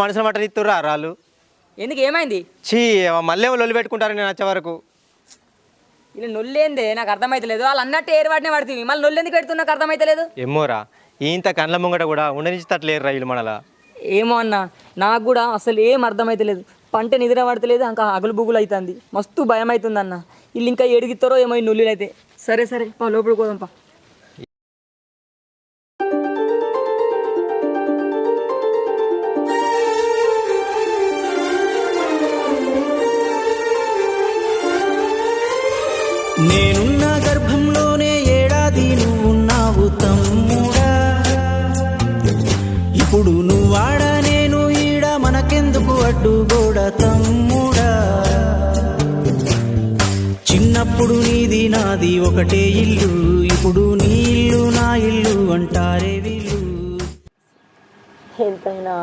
మనుషుల మటన్ ఇస్తుర్రా రాళ్ళు. ఎందుకు ఏమైంది? చీ మళ్ళీ లొల్లి పెట్టుకుంటారు నేను వచ్చే వరకు. ఇలా నొల్లేందే నాకు అర్థమైతలేదు. వాళ్ళు అన్నట్టు ఏరు వాటినే పడుతుంది, మళ్ళీ నొల్లు ఎందుకు పెడుతున్నా నాకు అర్థమైతలేదు. ఏమోరా ఇంత కండ్ల ముంగట కూడా ఉండనిస్తట్లేరు రైలు మనలా. ఏమో అన్న, నాకు కూడా అసలు ఏం అర్థమైతలేదు. పంట నిద్ర పడతలేదు, ఇంకా అగులు బుగులు అవుతుంది. మస్తు భయం అవుతుంది అన్న. వీళ్ళు ఇంకా ఎడిగిస్తారో ఏమో ఈ నొల్లులు అయితే. సరే సరే పా లోపలికి పోదాంపా. నేనున్న గర్భంలోనే ఏడాది నువ్వున్నావు తమ్ముడా, ఇప్పుడు నువ్వాడ నేను ఈడ మనకెందుకు అడ్డుగోడ తమ్ముడా. చిన్నప్పుడు నీది నాది ఒకటే ఇల్లు, ఇప్పుడు నీ ఇల్లు నా ఇల్లు అంటారే వీళ్ళు. ఎంతైనా